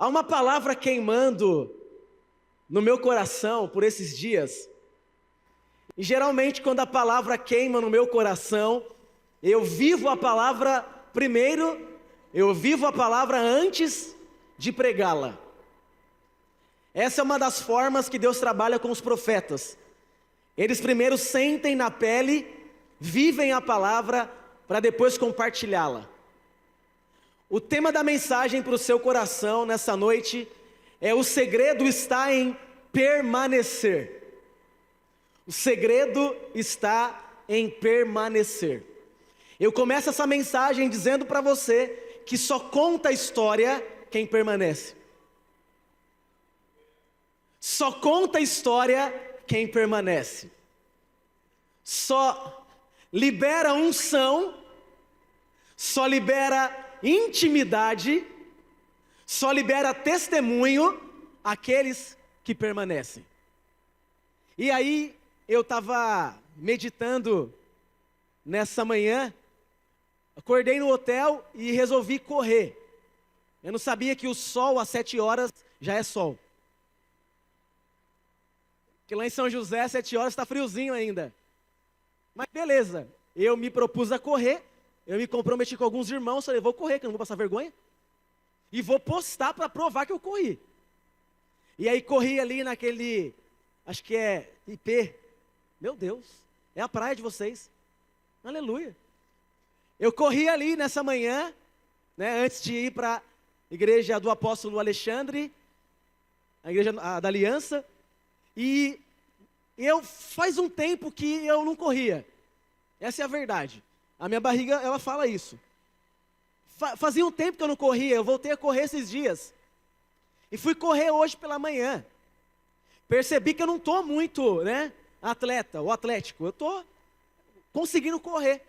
Há uma palavra queimando no meu coração por esses dias. E geralmente quando a palavra queima no meu coração, eu vivo a palavra primeiro, eu vivo a palavra antes de pregá-la. Essa é uma das formas que Deus trabalha com os profetas. Eles primeiro sentem na pele, vivem a palavra para depois compartilhá-la. O tema da mensagem para o seu coração nessa noite é: o segredo está em permanecer. O segredo está em permanecer. Eu começo essa mensagem dizendo para você que só conta a história quem permanece. Só conta a história quem permanece. Só libera unção, só libera intimidade, só libera testemunho aqueles que permanecem. E aí eu estava meditando nessa manhã, acordei no hotel e resolvi correr. Eu não sabia que o sol às 7 horas já é sol. Que lá em São José, às 7 horas está friozinho ainda. Mas beleza, eu me propus a correr, eu me comprometi com alguns irmãos, falei, vou correr, que eu não vou passar vergonha. E vou postar para provar que eu corri. E aí corri ali naquele, acho que é IP. Meu Deus, é a praia de vocês. Aleluia. Eu corri ali nessa manhã, né, antes de ir para a igreja do apóstolo Alexandre, a igreja da Aliança. E eu faz um tempo que eu não corria. Essa é a verdade. A minha barriga, ela fala isso. Fazia um tempo que eu não corria, eu voltei a correr esses dias. E fui correr hoje pela manhã. Percebi que eu não estou muito, né, atleta ou atlético. Eu estou conseguindo correr.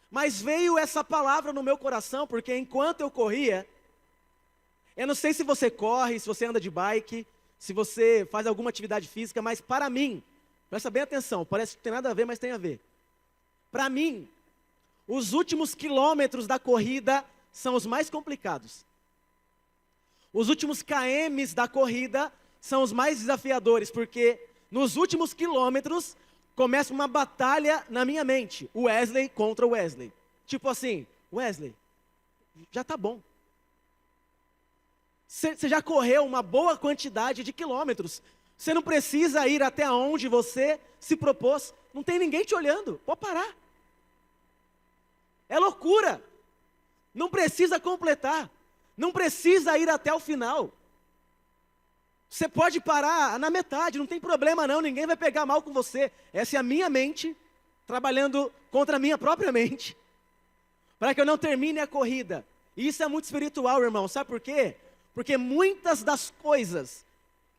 Mas veio essa palavra no meu coração, porque enquanto eu corria, eu não sei se você corre, se você anda de bike, se você faz alguma atividade física, mas para mim, presta bem atenção, parece que não tem nada a ver, mas tem a ver. Para mim, os últimos quilômetros da corrida são os mais complicados. Os últimos kms da corrida são os mais desafiadores, porque nos últimos quilômetros começa uma batalha na minha mente, o Wesley contra o Wesley. Tipo assim, Wesley, já tá bom. Você já correu uma boa quantidade de quilômetros. Você não precisa ir até onde você se propôs. Não tem ninguém te olhando. Pode parar. É loucura. Não precisa completar. Não precisa ir até o final. Você pode parar na metade. Não tem problema não. Ninguém vai pegar mal com você. Essa é a minha mente trabalhando contra a minha própria mente. Para que eu não termine a corrida. E isso é muito espiritual, irmão. Sabe por quê? Porque muitas das coisas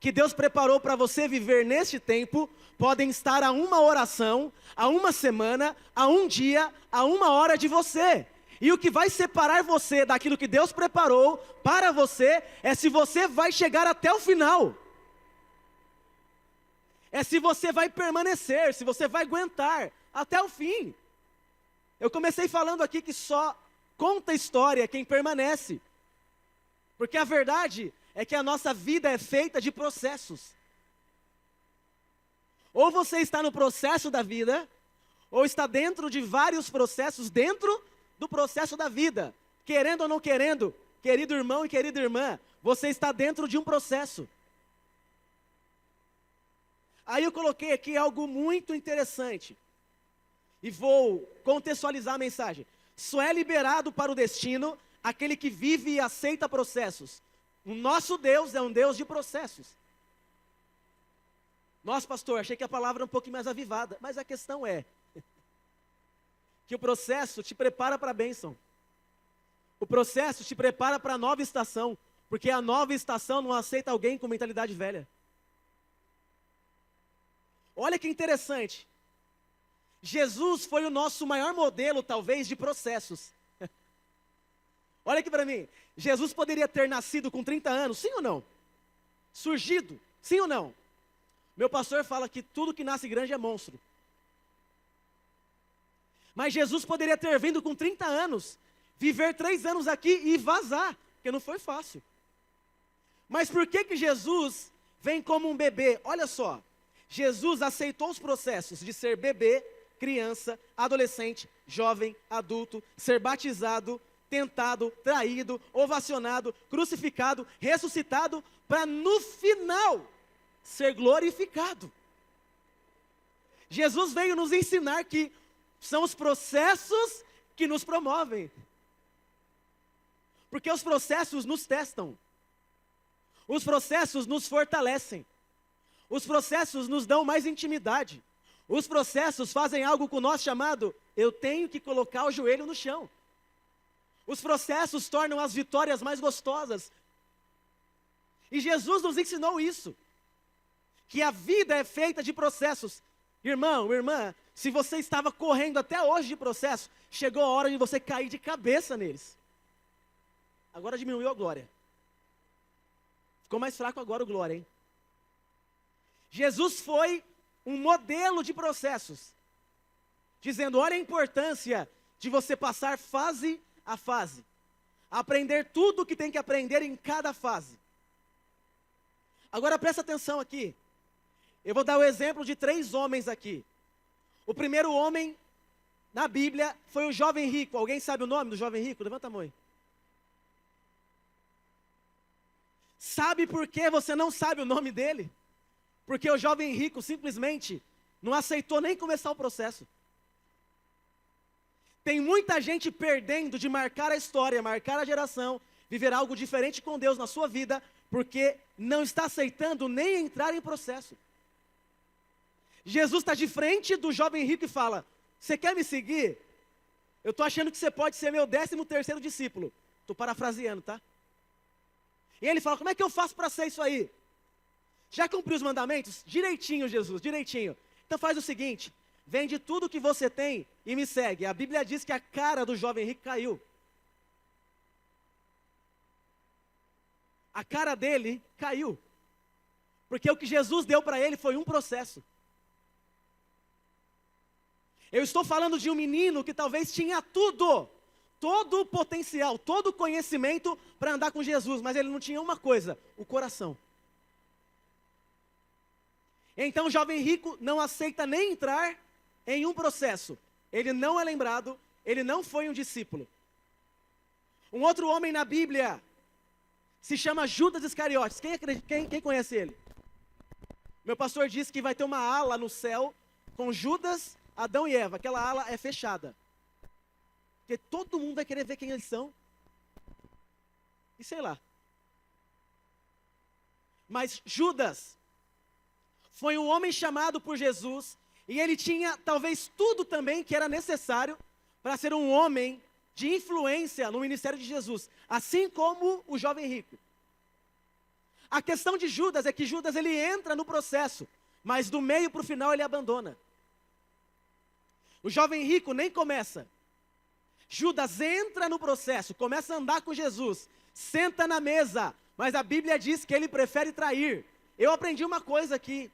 que Deus preparou para você viver neste tempo podem estar a uma oração, a uma semana, a um dia, a uma hora de você. E o que vai separar você daquilo que Deus preparou para você é se você vai chegar até o final. É se você vai permanecer, se você vai aguentar até o fim. Eu comecei falando aqui que só conta a história quem permanece. Porque a verdade é que a nossa vida é feita de processos. Ou você está no processo da vida, ou está dentro de vários processos, dentro do processo da vida. Querendo ou não querendo, querido irmão e querida irmã, você está dentro de um processo. Aí eu coloquei aqui algo muito interessante. E vou contextualizar a mensagem. Só é liberado para o destino aquele que vive e aceita processos. O nosso Deus é um Deus de processos. Nossa, pastor, achei que a palavra era um pouquinho mais avivada. Mas a questão é que o processo te prepara para a bênção. O processo te prepara para a nova estação. Porque a nova estação não aceita alguém com mentalidade velha. Olha que interessante. Jesus foi o nosso maior modelo, talvez, de processos. Olha aqui para mim, Jesus poderia ter nascido com 30 anos, sim ou não? Surgido, sim ou não? Meu pastor fala que tudo que nasce grande é monstro. Mas Jesus poderia ter vindo com 30 anos, viver 3 anos aqui e vazar, porque não foi fácil. Mas por que que Jesus vem como um bebê? Olha só, Jesus aceitou os processos de ser bebê, criança, adolescente, jovem, adulto, ser batizado, tentado, traído, ovacionado, crucificado, ressuscitado, para no final ser glorificado. Jesus veio nos ensinar que são os processos que nos promovem. Porque os processos nos testam. Os processos nos fortalecem. Os processos nos dão mais intimidade. Os processos fazem algo com nós chamado, eu tenho que colocar o joelho no chão. Os processos tornam as vitórias mais gostosas. E Jesus nos ensinou isso. Que a vida é feita de processos. Irmão, irmã, se você estava correndo até hoje de processo, chegou a hora de você cair de cabeça neles. Agora diminuiu a glória. Ficou mais fraco agora o glória, hein? Jesus foi um modelo de processos. Dizendo, olha a importância de você passar fase a fase. Aprender tudo o que tem que aprender em cada fase. Agora presta atenção aqui. Eu vou dar o exemplo de 3 homens aqui. O primeiro homem na Bíblia foi o jovem rico. Alguém sabe o nome do jovem rico? Levanta a mão aí. Sabe por que você não sabe o nome dele? Porque o jovem rico simplesmente não aceitou nem começar o processo. Tem muita gente perdendo de marcar a história, marcar a geração, viver algo diferente com Deus na sua vida, porque não está aceitando nem entrar em processo. Jesus está de frente do jovem rico e fala, você quer me seguir? Eu estou achando que você pode ser meu 13º discípulo. Estou parafraseando, tá? E ele fala, como é que eu faço para ser isso aí? Já cumpriu os mandamentos? Direitinho, Jesus, direitinho. Então faz o seguinte, vende tudo que você tem e me segue. A Bíblia diz que a cara do jovem rico caiu. A cara dele caiu. Porque o que Jesus deu para ele foi um processo. Eu estou falando de um menino que talvez tinha tudo, todo o potencial, todo o conhecimento para andar com Jesus, mas ele não tinha uma coisa, o coração. Então o jovem rico não aceita nem entrar em um processo. Ele não é lembrado, ele não foi um discípulo. Um outro homem na Bíblia se chama Judas Iscariotes. Quem conhece ele? Meu pastor disse que vai ter uma ala no céu com Judas, Adão e Eva. Aquela ala é fechada. Porque todo mundo vai querer ver quem eles são. E sei lá. Mas Judas foi um homem chamado por Jesus, e ele tinha talvez tudo também que era necessário para ser um homem de influência no ministério de Jesus, assim como o jovem rico. A questão de Judas é que Judas ele entra no processo, mas do meio para o final ele abandona. O jovem rico nem começa. Judas entra no processo, começa a andar com Jesus, senta na mesa, mas a Bíblia diz que ele prefere trair. Eu aprendi uma coisa aqui,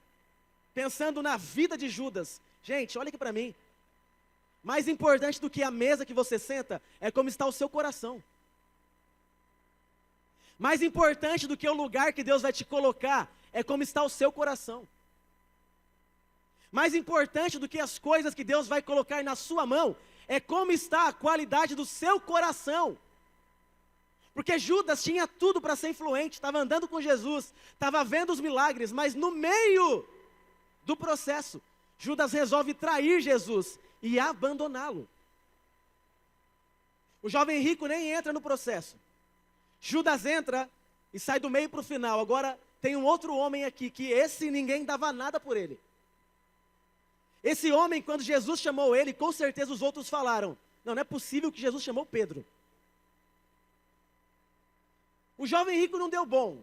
pensando na vida de Judas. Gente, olha aqui para mim. Mais importante do que a mesa que você senta, é como está o seu coração. Mais importante do que o lugar que Deus vai te colocar, é como está o seu coração. Mais importante do que as coisas que Deus vai colocar na sua mão, é como está a qualidade do seu coração. Porque Judas tinha tudo para ser influente, estava andando com Jesus, estava vendo os milagres, mas no meio do processo, Judas resolve trair Jesus e abandoná-lo. O jovem rico nem entra no processo. Judas entra e sai do meio para o final. Agora tem um outro homem aqui, que esse ninguém dava nada por ele. Esse homem, quando Jesus chamou ele, com certeza os outros falaram, não é possível que Jesus chamou Pedro. O jovem rico não deu bom.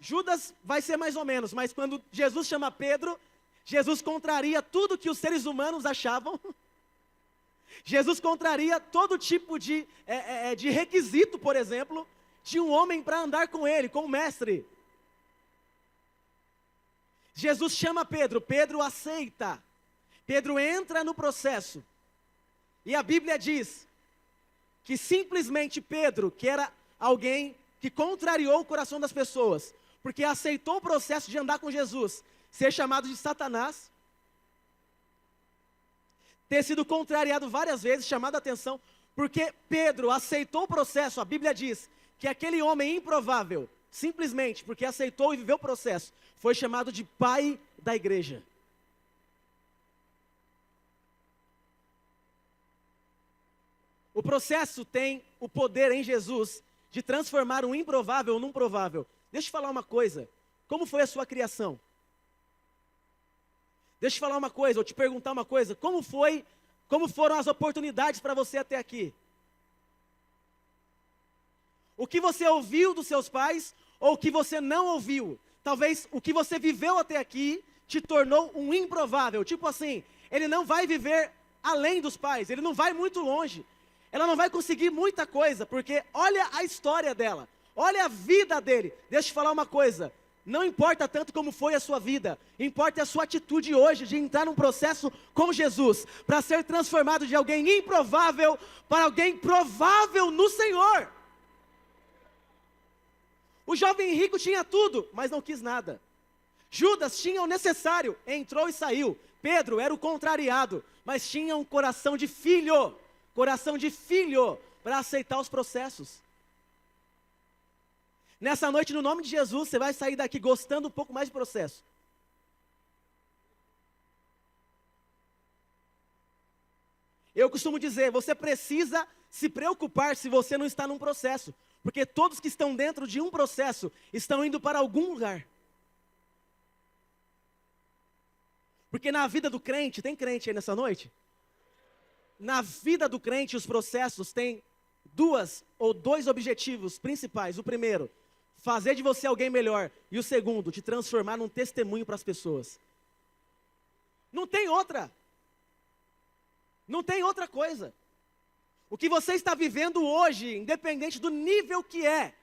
Judas vai ser mais ou menos, mas quando Jesus chama Pedro, Jesus contraria tudo que os seres humanos achavam. Jesus contraria todo tipo de requisito, por exemplo, de um homem para andar com ele, com o mestre. Jesus chama Pedro, Pedro aceita. Pedro entra no processo. E a Bíblia diz que simplesmente Pedro, que era alguém que contrariou o coração das pessoas, porque aceitou o processo de andar com Jesus, ser chamado de Satanás, ter sido contrariado várias vezes, chamado a atenção, porque Pedro aceitou o processo. A Bíblia diz que aquele homem improvável, simplesmente porque aceitou e viveu o processo, foi chamado de pai da igreja. O processo tem o poder em Jesus de transformar um improvável num provável. Deixa eu te falar uma coisa. Como foi a sua criação? Deixa eu te falar uma coisa, ou te perguntar uma coisa. Como foram as oportunidades para você até aqui? O que você ouviu dos seus pais, ou o que você não ouviu? Talvez o que você viveu até aqui te tornou um improvável. Tipo assim, ele não vai viver além dos pais, ele não vai muito longe. Ela não vai conseguir muita coisa, porque olha a história dela, olha a vida dele. Deixa eu te falar uma coisa, não importa tanto como foi a sua vida, importa a sua atitude hoje de entrar num processo com Jesus, para ser transformado de alguém improvável para alguém provável no Senhor. O jovem rico tinha tudo, mas não quis nada. Judas tinha o necessário, entrou e saiu. Pedro era o contrariado, mas tinha um coração de filho para aceitar os processos. Nessa noite, no nome de Jesus, você vai sair daqui gostando um pouco mais de processo. Eu costumo dizer, você precisa se preocupar se você não está num processo, porque todos que estão dentro de um processo estão indo para algum lugar. Porque na vida do crente, tem crente aí nessa noite? Na vida do crente, os processos têm dois objetivos principais. O primeiro, fazer de você alguém melhor. E o segundo, te transformar num testemunho para as pessoas. Não tem outra. Não tem outra coisa. O que você está vivendo hoje, independente do nível que é,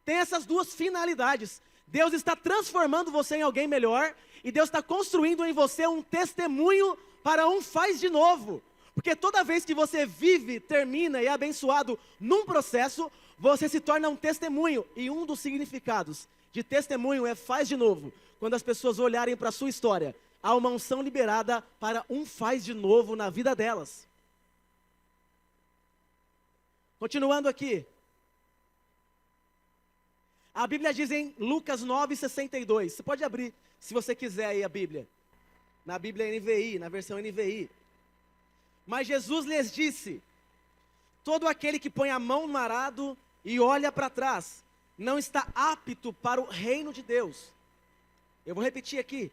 tem essas duas finalidades. Deus está transformando você em alguém melhor, e Deus está construindo em você um testemunho para um faz de novo. Porque toda vez que você vive, termina e é abençoado num processo, você se torna um testemunho. E um dos significados de testemunho é faz de novo. Quando as pessoas olharem para a sua história, há uma unção liberada para um faz de novo na vida delas. Continuando aqui. A Bíblia diz em Lucas 9:62. Você pode abrir, se você quiser, aí a Bíblia. Na Bíblia NVI, na versão NVI. Mas Jesus lhes disse: todo aquele que põe a mão no arado e olha para trás, não está apto para o reino de Deus. Eu vou repetir aqui.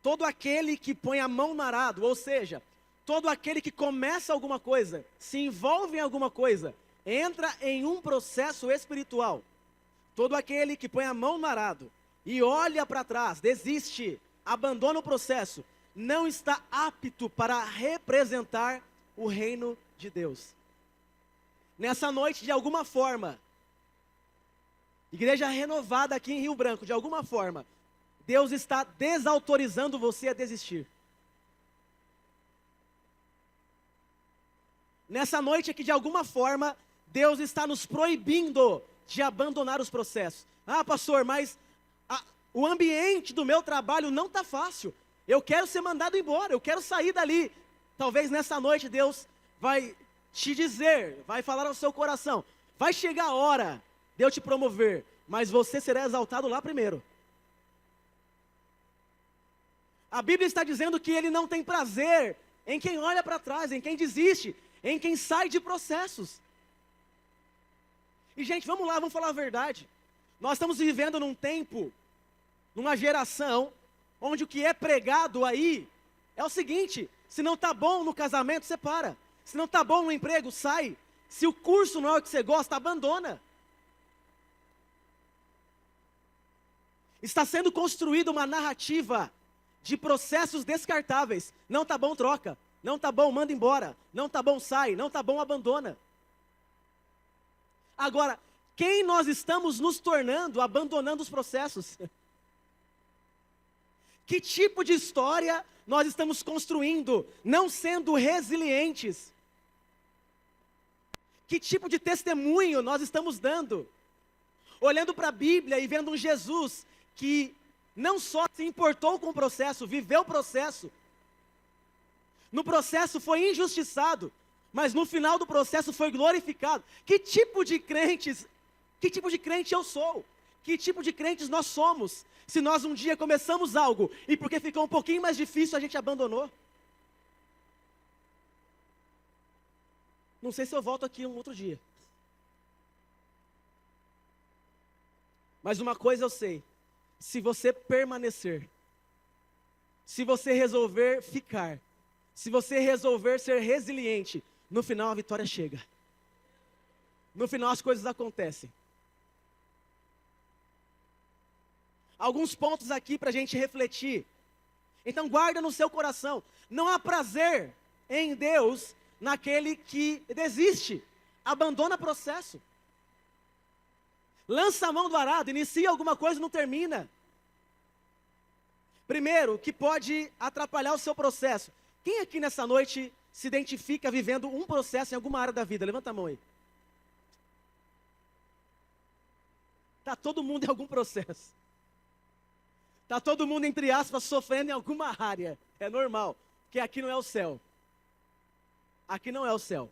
Todo aquele que põe a mão no arado, ou seja, todo aquele que começa alguma coisa, se envolve em alguma coisa, entra em um processo espiritual. Todo aquele que põe a mão no arado e olha para trás, desiste, abandona o processo, não está apto para representar o reino de Deus. Nessa noite, de alguma forma, igreja renovada aqui em Rio Branco, de alguma forma, Deus está desautorizando você a desistir. Nessa noite aqui, de alguma forma, Deus está nos proibindo de abandonar os processos. Ah, pastor, mas o ambiente do meu trabalho não está fácil. Eu quero ser mandado embora, eu quero sair dali. Talvez nessa noite Deus vai te dizer, vai falar ao seu coração, vai chegar a hora de eu te promover, mas você será exaltado lá primeiro. A Bíblia está dizendo que Ele não tem prazer em quem olha para trás, em quem desiste, em quem sai de processos. E gente, vamos lá, vamos falar a verdade. Nós estamos vivendo num tempo, numa geração, onde o que é pregado aí é o seguinte: se não está bom no casamento, você para. Se não está bom no emprego, sai. Se o curso não é o que você gosta, abandona. Está sendo construída uma narrativa de processos descartáveis. Não está bom, troca. Não está bom, manda embora. Não está bom, sai. Não está bom, abandona. Agora, quem nós estamos nos tornando abandonando os processos? Que tipo de história nós estamos construindo, não sendo resilientes? Que tipo de testemunho nós estamos dando? olhando para a Bíblia e vendo um Jesus que não só se importou com o processo, viveu o processo. No processo foi injustiçado, mas no final do processo foi glorificado. Que tipo de crente eu sou? Que tipo de crentes nós somos? Se nós um dia começamos algo e porque ficou um pouquinho mais difícil a gente abandonou? Não sei se eu volto aqui um outro dia. Mas uma coisa eu sei, se você permanecer, se você resolver ficar, se você resolver ser resiliente, no final a vitória chega. No final as coisas acontecem. Alguns pontos aqui para a gente refletir. Então guarda no seu coração, não há prazer em Deus naquele que desiste, abandona o processo. Lança a mão do arado, inicia alguma coisa e não termina. Primeiro, que pode atrapalhar o seu processo. Quem aqui nessa noite se identifica vivendo um processo em alguma área da vida? Levanta a mão aí. Está todo mundo em algum processo. Está todo mundo, entre aspas, sofrendo em alguma área. É normal, porque aqui não é o céu. Aqui não é o céu.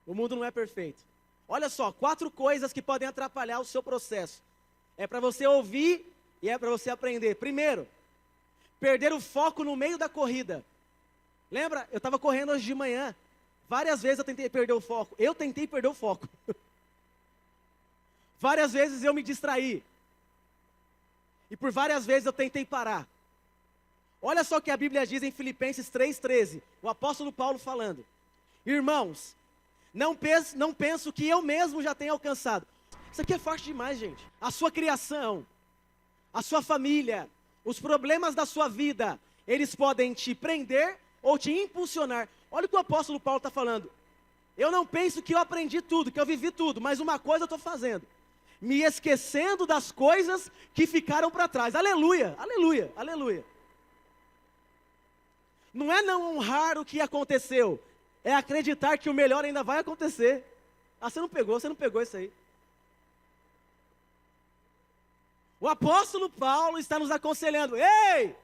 O mundo não é perfeito. Olha só, 4 coisas que podem atrapalhar o seu processo. É para você ouvir e é para você aprender. Primeiro, perder o foco no meio da corrida. Lembra? Eu estava correndo hoje de manhã. Várias vezes eu tentei perder o foco. Eu tentei perder o foco. Várias vezes eu me distraí. E por várias vezes eu tentei parar. Olha só o que a Bíblia diz em Filipenses 3,13. O apóstolo Paulo falando. Irmãos, não penso que eu mesmo já tenha alcançado. Isso aqui é forte demais, gente. A sua criação, a sua família, os problemas da sua vida, eles podem te prender ou te impulsionar. Olha o que o apóstolo Paulo está falando. Eu não penso que eu aprendi tudo, que eu vivi tudo, mas uma coisa eu estou fazendo. Me esquecendo das coisas que ficaram para trás. Aleluia, aleluia, aleluia. Não é não honrar o que aconteceu, é acreditar que o melhor ainda vai acontecer. Ah, você não pegou isso aí. O apóstolo Paulo está nos aconselhando. Ei,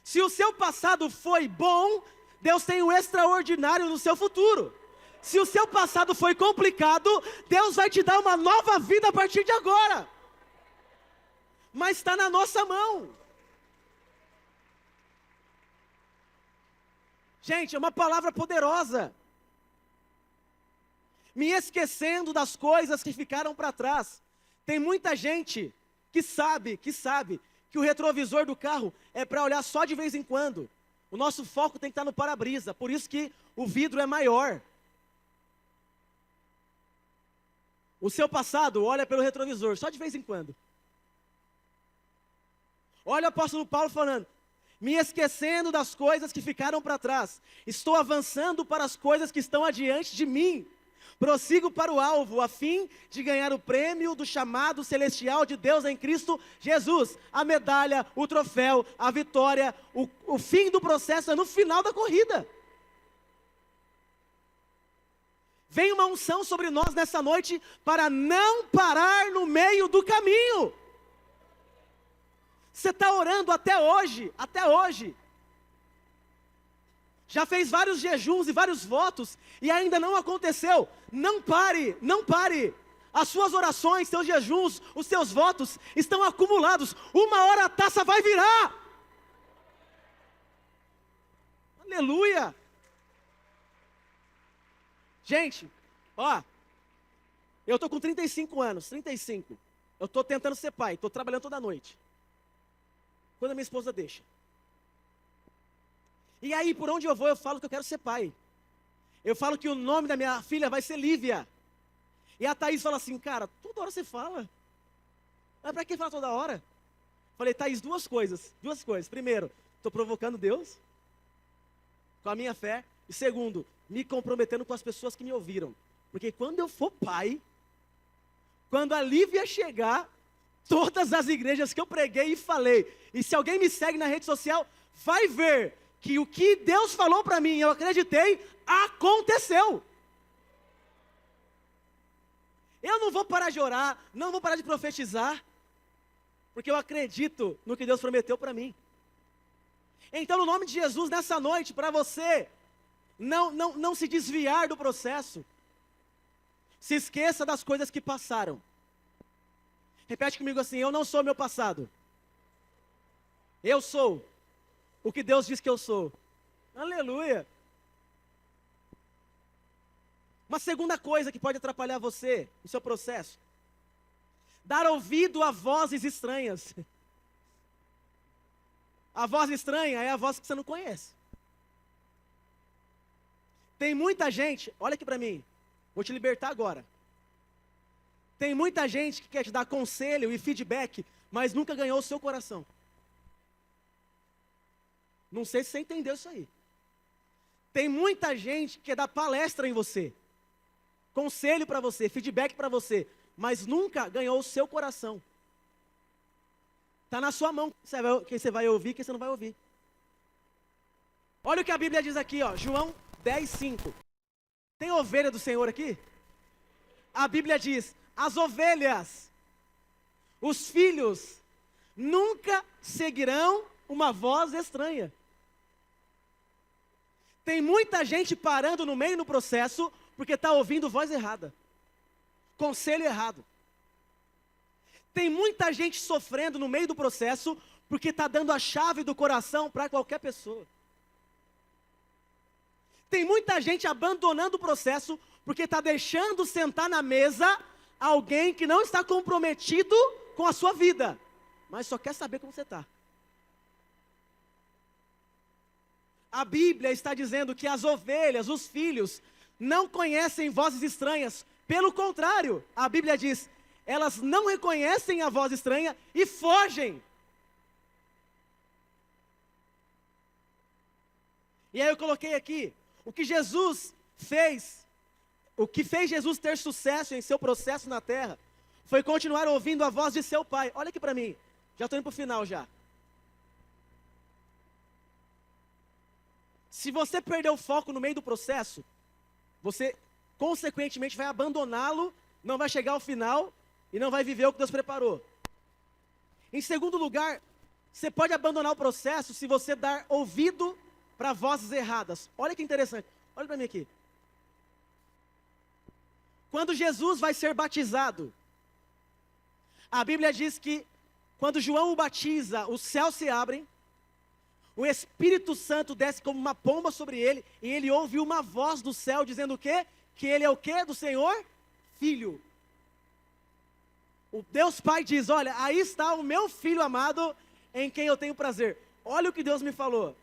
se o seu passado foi bom, Deus tem o extraordinário no seu futuro. Se o seu passado foi complicado, Deus vai te dar uma nova vida a partir de agora. Mas está na nossa mão. Gente, é uma palavra poderosa. Me esquecendo das coisas que ficaram para trás. Tem muita gente que sabe que o retrovisor do carro é para olhar só de vez em quando. O nosso foco tem que estar no para-brisa, por isso que o vidro é maior. O seu passado olha pelo retrovisor, só de vez em quando. Olha o apóstolo Paulo falando, me esquecendo das coisas que ficaram para trás, estou avançando para as coisas que estão adiante de mim. Prossigo para o alvo, a fim de ganhar o prêmio do chamado celestial de Deus em Cristo Jesus. A medalha, o troféu, a vitória, o fim do processo é no final da corrida. Vem uma unção sobre nós nessa noite para não parar no meio do caminho. Você está orando até hoje. Já fez vários jejuns e vários votos e ainda não aconteceu. Não pare. As suas orações, seus jejuns, os seus votos estão acumulados. Uma hora a taça vai virar. Aleluia. Gente, ó, eu estou com 35 anos, 35. Eu estou tentando ser pai, estou trabalhando toda noite. Quando a minha esposa deixa. E aí, por onde eu vou, eu falo que eu quero ser pai. Eu falo que o nome da minha filha vai ser Lívia. E a Thaís fala assim, cara, toda hora você fala. Mas para que falar toda hora? Falei, Thaís, duas coisas. Primeiro, estou provocando Deus com a minha fé. E segundo, me comprometendo com as pessoas que me ouviram. Porque quando eu for pai, quando a Lívia chegar, todas as igrejas que eu preguei e falei, e se alguém me segue na rede social, vai ver que o que Deus falou para mim, eu acreditei, aconteceu. Eu não vou parar de orar, não vou parar de profetizar, porque eu acredito no que Deus prometeu para mim. Então, no nome de Jesus, nessa noite, para você não se desviar do processo, se esqueça das coisas que passaram. Repete comigo assim: eu não sou meu passado. Eu sou o que Deus diz que eu sou. Aleluia. Uma segunda coisa que pode atrapalhar você no seu processo: dar ouvido a vozes estranhas. A voz estranha é a voz que você não conhece. Tem muita gente, olha aqui para mim, vou te libertar agora. Tem muita gente que quer te dar conselho e feedback, mas nunca ganhou o seu coração. Não sei se você entendeu isso aí. Tem muita gente que quer dar palestra em você, conselho para você, feedback para você, mas nunca ganhou o seu coração. Está na sua mão quem você vai ouvir e quem você não vai ouvir. Olha o que a Bíblia diz aqui, ó, João 10:5. Tem ovelha do Senhor aqui? A Bíblia diz: as ovelhas, os filhos, nunca seguirão uma voz estranha. Tem muita gente parando no meio do processo porque está ouvindo voz errada, conselho errado. Tem muita gente sofrendo no meio do processo porque está dando a chave do coração para qualquer pessoa. Tem muita gente abandonando o processo porque está deixando sentar na mesa alguém que não está comprometido com a sua vida, mas só quer saber como você está. A Bíblia está dizendo que as ovelhas, os filhos, não conhecem vozes estranhas. Pelo contrário, a Bíblia diz: elas não reconhecem a voz estranha e fogem. E aí eu coloquei aqui, o que Jesus fez, o que fez Jesus ter sucesso em seu processo na terra, foi continuar ouvindo a voz de seu Pai. Olha aqui para mim, já estou indo para o final já. Se você perder o foco no meio do processo, você consequentemente vai abandoná-lo, não vai chegar ao final e não vai viver o que Deus preparou. Em segundo lugar, você pode abandonar o processo se você dar ouvido para vozes erradas. Olha que interessante, olha para mim aqui. Quando Jesus vai ser batizado, a Bíblia diz que quando João o batiza, os céus se abrem, o Espírito Santo desce como uma pomba sobre ele, e ele ouve uma voz do céu dizendo o quê? Que ele é o quê do Senhor? Filho. O Deus Pai diz: olha, aí está o meu filho amado, em quem eu tenho prazer. Olha o que Deus me falou.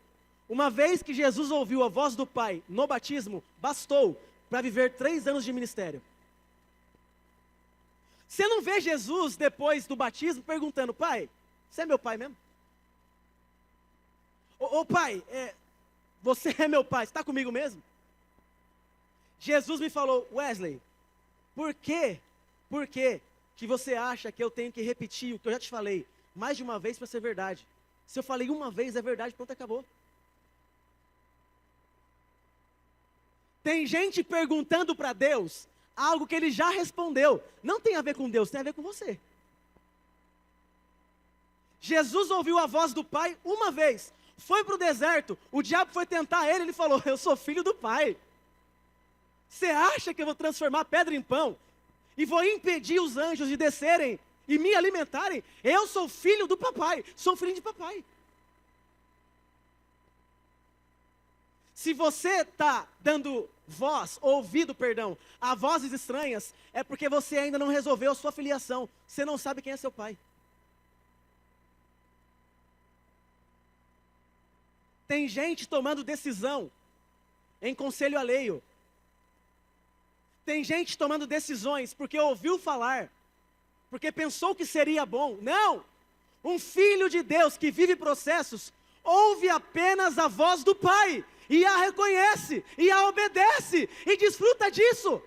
Uma vez que Jesus ouviu a voz do Pai no batismo, bastou para viver 3 anos de ministério. Você não vê Jesus depois do batismo perguntando: Pai, você é meu pai mesmo? Ô pai, você é meu pai, você está comigo mesmo? Jesus me falou: Wesley, por que que você acha que eu tenho que repetir o que eu já te falei mais de uma vez para ser verdade? Se eu falei uma vez é verdade, pronto, acabou. Tem gente perguntando para Deus algo que ele já respondeu. Não tem a ver com Deus, tem a ver com você. Jesus ouviu a voz do Pai uma vez, foi para o deserto, o diabo foi tentar ele falou: eu sou filho do Pai. Você acha que eu vou transformar pedra em pão? E vou impedir os anjos de descerem e me alimentarem? Eu sou filho do papai, sou filho de papai. Se você está dando ouvido, a vozes estranhas, é porque você ainda não resolveu a sua filiação. Você não sabe quem é seu pai. Tem gente tomando decisão em conselho alheio. Tem gente tomando decisões porque ouviu falar, porque pensou que seria bom. Não! Um filho de Deus que vive processos, ouve apenas a voz do Pai, e a reconhece, e a obedece, e desfruta disso.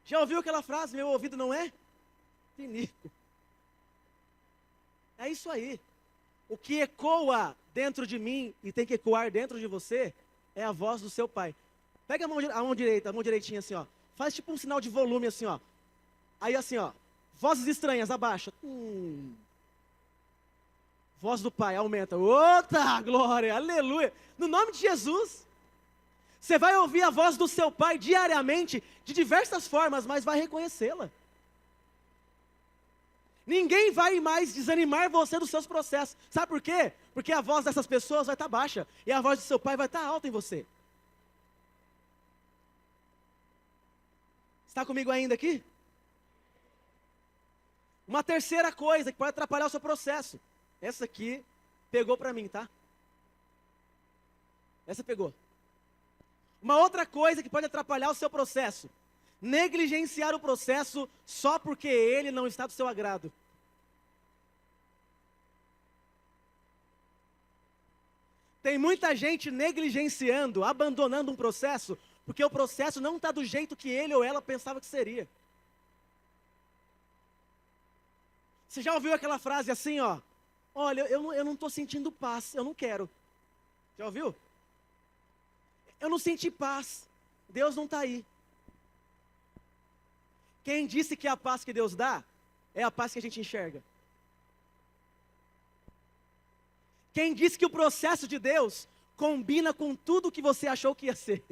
Já ouviu aquela frase: meu ouvido não é pinico? É isso aí. O que ecoa dentro de mim e tem que ecoar dentro de você é a voz do seu Pai. Pega a mão direita, a mão direitinha assim, ó. Faz tipo um sinal de volume assim, ó. Aí assim, ó. Vozes estranhas, abaixa. Voz do Pai, aumenta. Outra glória, aleluia. No nome de Jesus. Você vai ouvir a voz do seu Pai diariamente, de diversas formas, mas vai reconhecê-la. Ninguém vai mais desanimar você dos seus processos. Sabe por quê? Porque a voz dessas pessoas vai estar baixa e a voz do seu Pai vai estar alta em você. Está comigo ainda aqui? Uma terceira coisa que pode atrapalhar o seu processo. Essa aqui pegou para mim, tá? Essa pegou. Uma outra coisa que pode atrapalhar o seu processo. Negligenciar o processo só porque ele não está do seu agrado. Tem muita gente negligenciando, abandonando um processo, porque o processo não está do jeito que ele ou ela pensava que seria. Você já ouviu aquela frase assim, ó? Olha, eu não estou sentindo paz, eu não quero. Já ouviu? Eu não senti paz, Deus não está aí. Quem disse que a paz que Deus dá, é a paz que a gente enxerga. Quem disse que o processo de Deus combina com tudo que você achou que ia ser.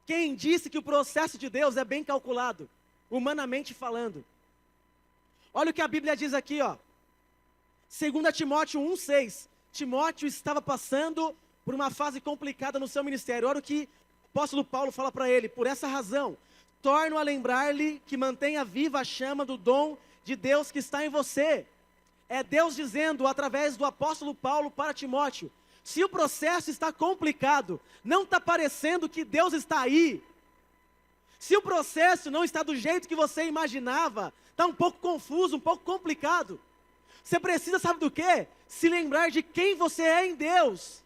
Quem disse que o processo de Deus é bem calculado, humanamente falando. Olha o que a Bíblia diz aqui, ó. 2 Timóteo 1,6. Timóteo estava passando por uma fase complicada no seu ministério. Olha o que o apóstolo Paulo fala para ele. Por essa razão, torno a lembrar-lhe que mantenha viva a chama do dom de Deus que está em você. É Deus dizendo, através do apóstolo Paulo para Timóteo, se o processo está complicado, não está parecendo que Deus está aí. Se o processo não está do jeito que você imaginava, está um pouco confuso, um pouco complicado. Você precisa, sabe do quê? Se lembrar de quem você é em Deus.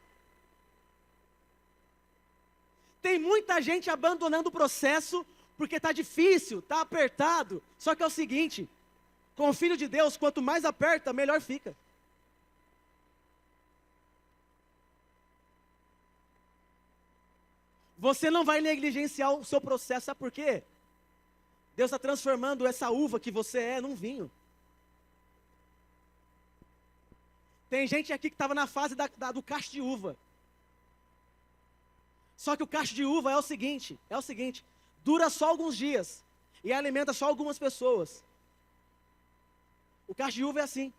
Tem muita gente abandonando o processo porque está difícil, está apertado. Só que é o seguinte, com o Filho de Deus, quanto mais aperta, melhor fica. Você não vai negligenciar o seu processo, sabe por quê? Deus está transformando essa uva que você é num vinho. Tem gente aqui que estava na fase do cacho de uva. Só que o cacho de uva é o seguinte, dura só alguns dias e alimenta só algumas pessoas. O cacho de uva é assim,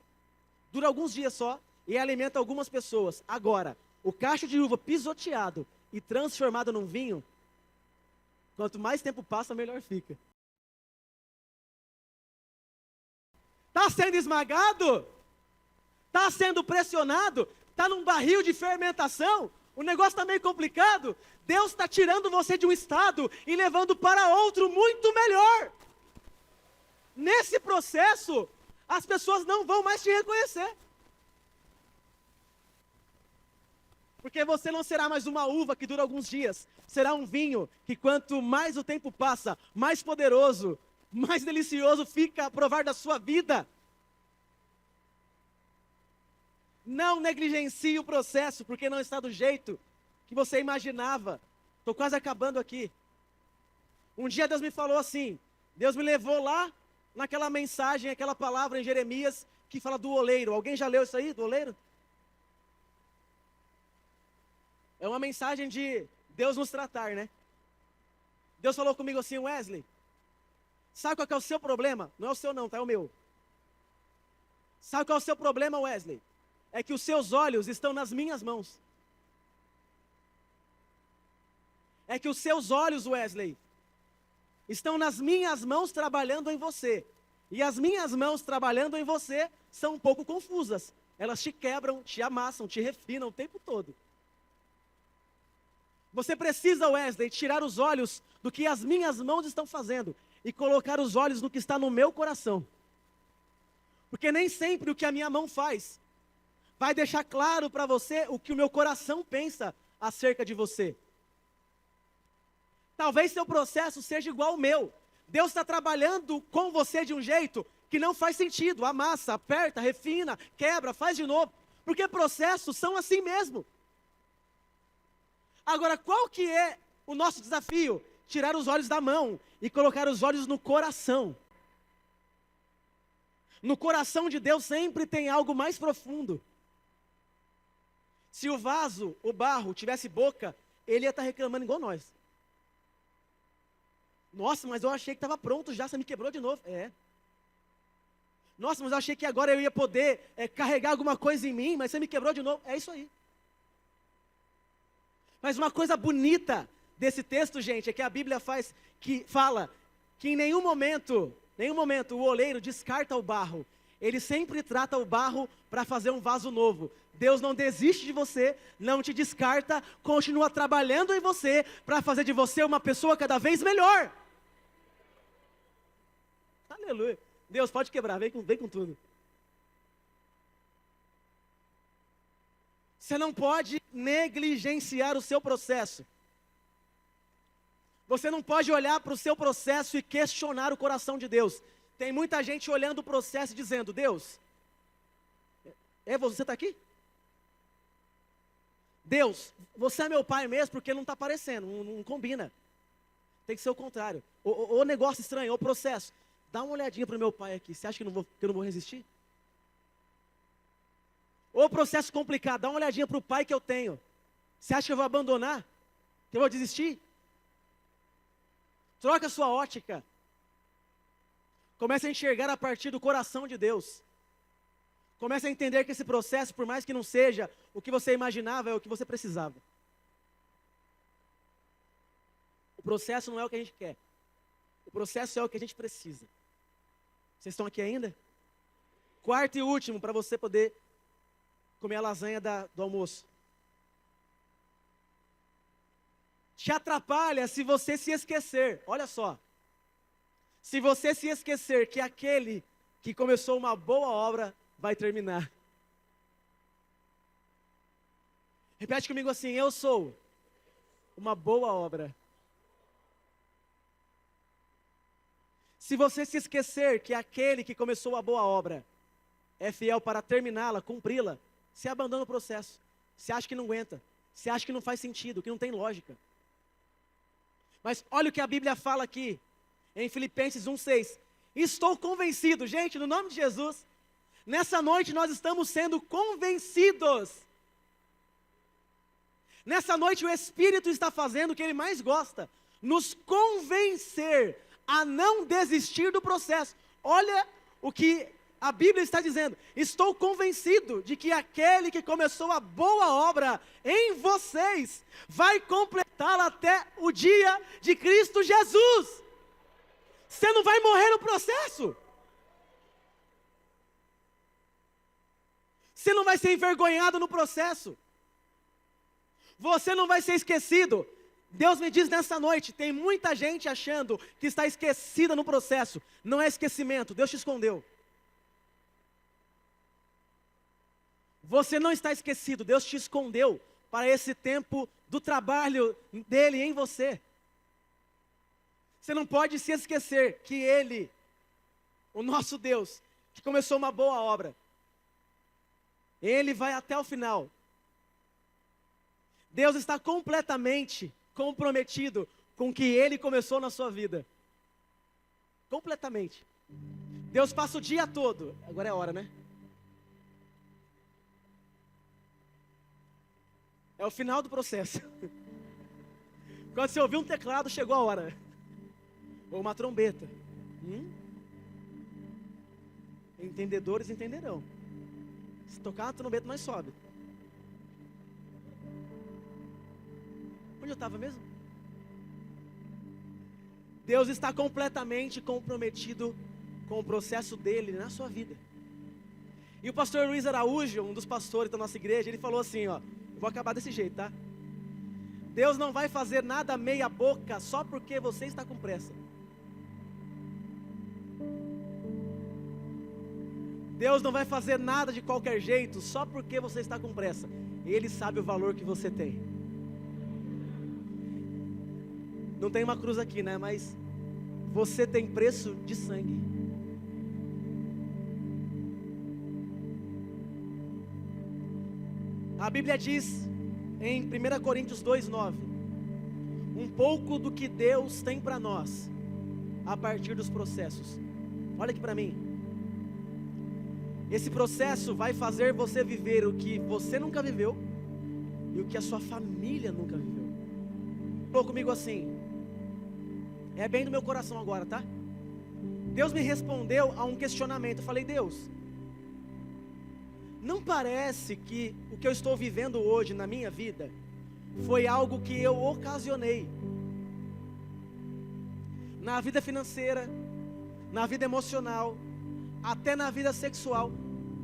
dura alguns dias só e alimenta algumas pessoas. Agora, o cacho de uva pisoteado e transformado num vinho, quanto mais tempo passa, melhor fica. Está sendo esmagado? Está sendo pressionado? Está num barril de fermentação? O negócio está meio complicado? Deus está tirando você de um estado e levando para outro muito melhor. Nesse processo, as pessoas não vão mais te reconhecer. Porque você não será mais uma uva que dura alguns dias. Será um vinho que quanto mais o tempo passa, mais poderoso, mais delicioso fica a provar da sua vida. Não negligencie o processo, porque não está do jeito que você imaginava. Estou quase acabando aqui. Um dia Deus me falou assim, Deus me levou lá naquela mensagem, aquela palavra em Jeremias, que fala do oleiro. Alguém já leu isso aí, do oleiro? É uma mensagem de Deus nos tratar, né? Deus falou comigo assim, Wesley, sabe qual que é o seu problema? Não é o seu não, tá? É o meu. Sabe qual é o seu problema, Wesley? É que os seus olhos estão nas minhas mãos. É que os seus olhos, Wesley, estão nas minhas mãos trabalhando em você. E as minhas mãos trabalhando em você são um pouco confusas. Elas te quebram, te amassam, te refinam o tempo todo. Você precisa, Wesley, tirar os olhos do que as minhas mãos estão fazendo e colocar os olhos no que está no meu coração. Porque nem sempre o que a minha mão faz vai deixar claro para você o que o meu coração pensa acerca de você. Talvez seu processo seja igual ao meu. Deus está trabalhando com você de um jeito que não faz sentido. Amassa, aperta, refina, quebra, faz de novo. Porque processos são assim mesmo. Agora, qual que é o nosso desafio? Tirar os olhos da mão e colocar os olhos no coração. No coração de Deus sempre tem algo mais profundo. Se o vaso, o barro, tivesse boca, ele ia estar reclamando igual nós. Nossa, mas eu achei que estava pronto já, você me quebrou de novo. Nossa, mas eu achei que agora eu ia poder carregar alguma coisa em mim, mas você me quebrou de novo. É isso aí. Mas uma coisa bonita desse texto, gente, é que a Bíblia fala que em nenhum momento o oleiro descarta o barro. Ele sempre trata o barro para fazer um vaso novo. Deus não desiste de você, não te descarta, continua trabalhando em você para fazer de você uma pessoa cada vez melhor. Aleluia. Deus, pode quebrar, vem com tudo. Você não pode negligenciar o seu processo. Você não pode olhar para o seu processo e questionar o coração de Deus. Tem muita gente olhando o processo e dizendo: Deus, você está aqui? Deus, você é meu pai mesmo porque não está aparecendo, não combina. Tem que ser o contrário. O negócio estranho, o processo. Dá uma olhadinha para o meu pai aqui, você acha que eu não vou resistir? O processo complicado, dá uma olhadinha para o pai que eu tenho. Você acha que eu vou abandonar? Que eu vou desistir? Troca a sua ótica. Comece a enxergar a partir do coração de Deus. Comece a entender que esse processo, por mais que não seja o que você imaginava, é o que você precisava. O processo não é o que a gente quer. O processo é o que a gente precisa. Vocês estão aqui ainda? Quarto e último, para você poder comer a lasanha do almoço. Te atrapalha se você se esquecer. Olha só. Se você se esquecer que aquele que começou uma boa obra vai terminar. Repete comigo assim: eu sou uma boa obra. Se você se esquecer que aquele que começou a boa obra é fiel para terminá-la, cumpri-la, você abandona o processo. Você acha que não aguenta. Você acha que não faz sentido, que não tem lógica. Mas olha o que a Bíblia fala aqui, em Filipenses 1,6. Estou convencido, gente, no nome de Jesus, nessa noite nós estamos sendo convencidos. Nessa noite o Espírito está fazendo o que Ele mais gosta, nos convencer a não desistir do processo. Olha o que a Bíblia está dizendo: estou convencido de que aquele que começou a boa obra em vocês vai completá-la até o dia de Cristo Jesus. Você não vai morrer no processo. Você não vai ser envergonhado no processo. Você não vai ser esquecido. Deus me diz nessa noite, tem muita gente achando que está esquecida no processo. Não é esquecimento, Deus te escondeu. Você não está esquecido, Deus te escondeu para esse tempo do trabalho dele em você. Você não pode se esquecer que Ele, o nosso Deus, que começou uma boa obra, Ele vai até o final. Deus está completamente comprometido com o que Ele começou na sua vida. Completamente. Deus passa o dia todo, agora é a hora, né? É o final do processo. Quando você ouvir um teclado, chegou a hora. Ou uma trombeta. Entendedores entenderão. Se tocar uma trombeta, nós sobe. Onde eu estava mesmo? Deus está completamente comprometido com o processo dele na sua vida. E o pastor Luiz Araújo, um dos pastores da nossa igreja, ele falou assim, ó, eu vou acabar desse jeito, tá? Deus não vai fazer nada meia boca só porque você está com pressa. Deus não vai fazer nada de qualquer jeito só porque você está com pressa. Ele sabe o valor que você tem. Não tem uma cruz aqui, né? Mas você tem preço de sangue. A Bíblia diz em 1 Coríntios 2:9, um pouco do que Deus tem para nós, a partir dos processos. Olha aqui para mim. Esse processo vai fazer você viver o que você nunca viveu e o que a sua família nunca viveu. Falou comigo assim, é bem do meu coração agora, tá? Deus me respondeu a um questionamento. Eu falei, Deus, não parece que o que eu estou vivendo hoje na minha vida foi algo que eu ocasionei? Na vida financeira, na vida emocional, até na vida sexual,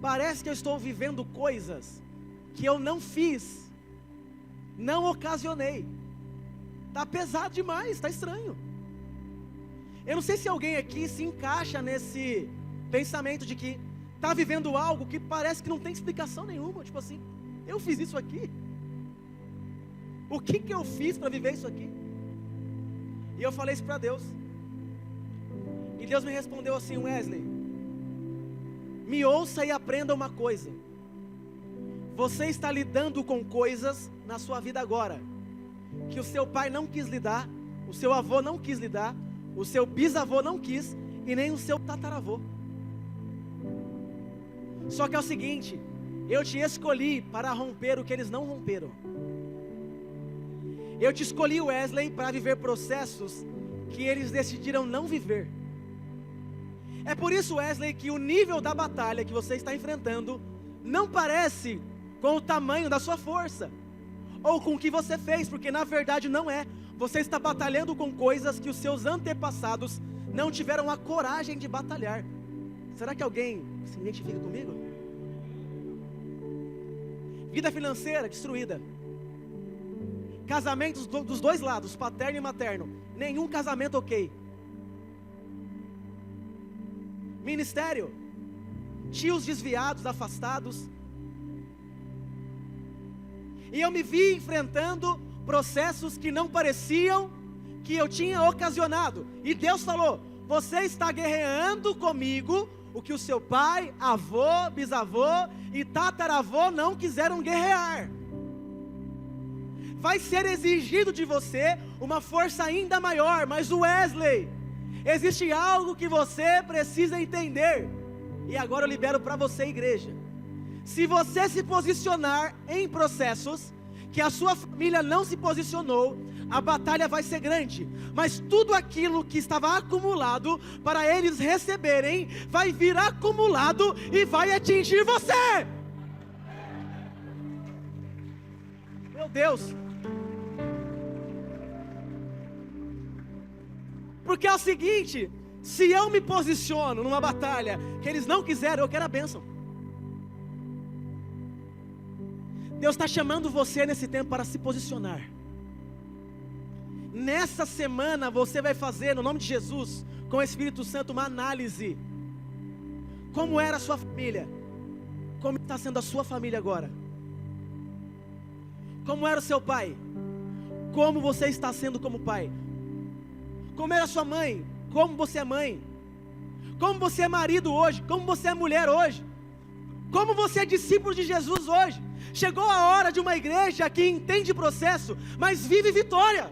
parece que eu estou vivendo coisas que eu não fiz, não ocasionei. Está pesado demais, está estranho. Eu não sei se alguém aqui se encaixa nesse pensamento de que está vivendo algo que parece que não tem explicação nenhuma. Tipo assim, eu fiz isso aqui? O que eu fiz para viver isso aqui? E eu falei isso para Deus. E Deus me respondeu assim, Wesley, me ouça e aprenda uma coisa. Você está lidando com coisas na sua vida agora que o seu pai não quis lidar, o seu avô não quis lidar, o seu bisavô não quis e nem o seu tataravô. Só que é o seguinte, eu te escolhi para romper o que eles não romperam. Eu te escolhi, Wesley, para viver processos que eles decidiram não viver. É por isso, Wesley, que o nível da batalha que você está enfrentando não parece com o tamanho da sua força ou com o que você fez, porque na verdade não é. Você está batalhando com coisas que os seus antepassados não tiveram a coragem de batalhar. Será que alguém se identifica comigo? Vida financeira destruída. Casamentos dos dois lados, paterno e materno. Nenhum casamento ok. Ministério. Tios desviados, afastados. E eu me vi enfrentando processos que não pareciam que eu tinha ocasionado. E Deus falou, você está guerreando comigo o que o seu pai, avô, bisavô e tataravô não quiseram guerrear. Vai ser exigido de você uma força ainda maior. Mas Wesley, existe algo que você precisa entender. E agora eu libero para você, igreja. Se você se posicionar em processos que a sua família não se posicionou, a batalha vai ser grande. Mas tudo aquilo que estava acumulado para eles receberem, vai vir acumulado e vai atingir você. Meu Deus. Porque é o seguinte, se eu me posiciono numa batalha que eles não quiseram, eu quero a bênção. Deus está chamando você nesse tempo para se posicionar. Nessa semana você vai fazer, no nome de Jesus, com o Espírito Santo, uma análise. Como era a sua família? Como está sendo a sua família agora? Como era o seu pai? Como você está sendo como pai? Como era a sua mãe? Como você é mãe? Como você é marido hoje? Como você é mulher hoje? Como você é discípulo de Jesus hoje? Chegou a hora de uma igreja que entende processo, mas vive vitória.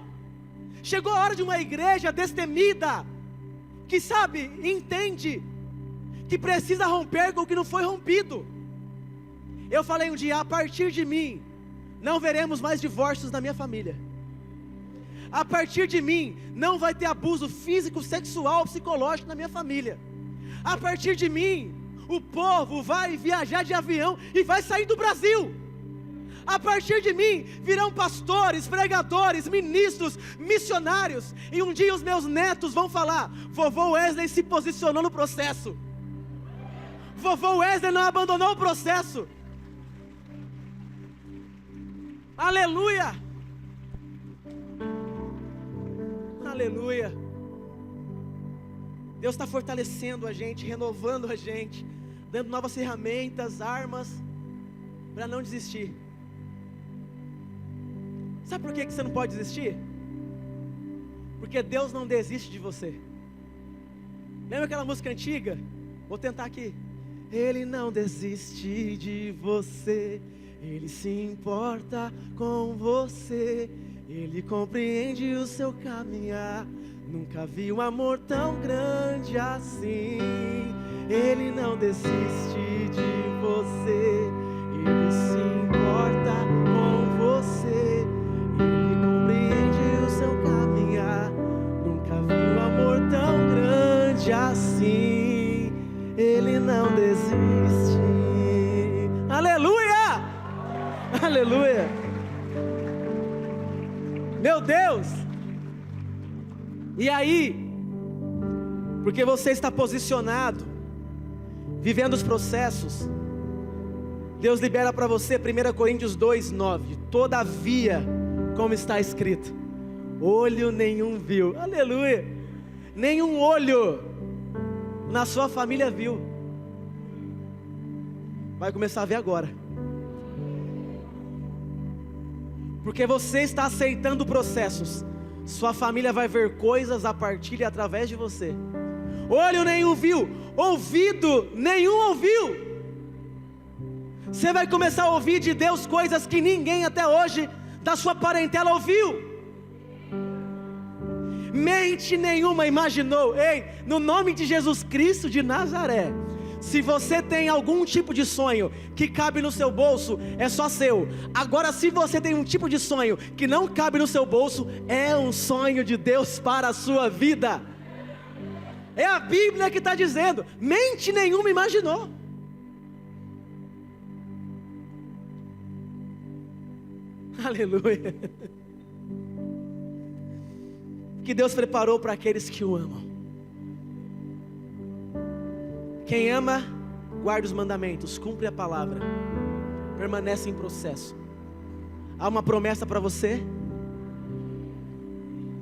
Chegou a hora de uma igreja destemida, que sabe, entende, que precisa romper com o que não foi rompido. Eu falei um dia, a partir de mim, não veremos mais divórcios na minha família. A partir de mim, não vai ter abuso físico, sexual, psicológico na minha família. A partir de mim, o povo vai viajar de avião e vai sair do Brasil. A partir de mim, virão pastores, pregadores, ministros, missionários. E um dia os meus netos vão falar, vovô Wesley se posicionou no processo. Vovô Wesley não abandonou o processo. Aleluia. Aleluia. Deus está fortalecendo a gente, renovando a gente, dando novas ferramentas, armas, para não desistir. Sabe por que você não pode desistir? Porque Deus não desiste de você. Lembra aquela música antiga? Vou tentar aqui. Ele não desiste de você. Ele se importa com você, Ele compreende o seu caminhar. Nunca vi um amor tão grande assim. Ele não desiste de você, Ele se importa com você, Ele compreende o seu caminhar. Nunca vi um amor tão grande assim. Ele não desiste. Aleluia! Aleluia! Meu Deus! E aí, porque você está posicionado, vivendo os processos, Deus libera para você 1 Coríntios 2:9. Todavia, como está escrito, olho nenhum viu, aleluia, nenhum olho na sua família viu. Vai começar a ver agora, porque você está aceitando processos. Sua família vai ver coisas a partir e através de você. Olho nenhum viu, ouvido nenhum ouviu. Você vai começar a ouvir de Deus coisas que ninguém até hoje da sua parentela ouviu. Mente nenhuma imaginou. Ei, no nome de Jesus Cristo de Nazaré, se você tem algum tipo de sonho que cabe no seu bolso, é só seu. Agora, se você tem um tipo de sonho que não cabe no seu bolso, é um sonho de Deus para a sua vida. É a Bíblia que está dizendo. Mente nenhuma imaginou. Aleluia. Que Deus preparou para aqueles que o amam. Quem ama, guarda os mandamentos, cumpre a palavra, permanece em processo. Há uma promessa para você,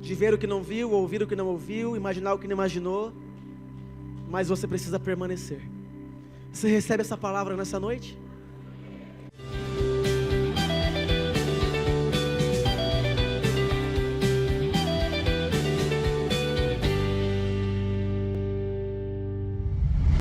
de ver o que não viu, ouvir o que não ouviu, imaginar o que não imaginou, mas você precisa permanecer. Você recebe essa palavra nessa noite?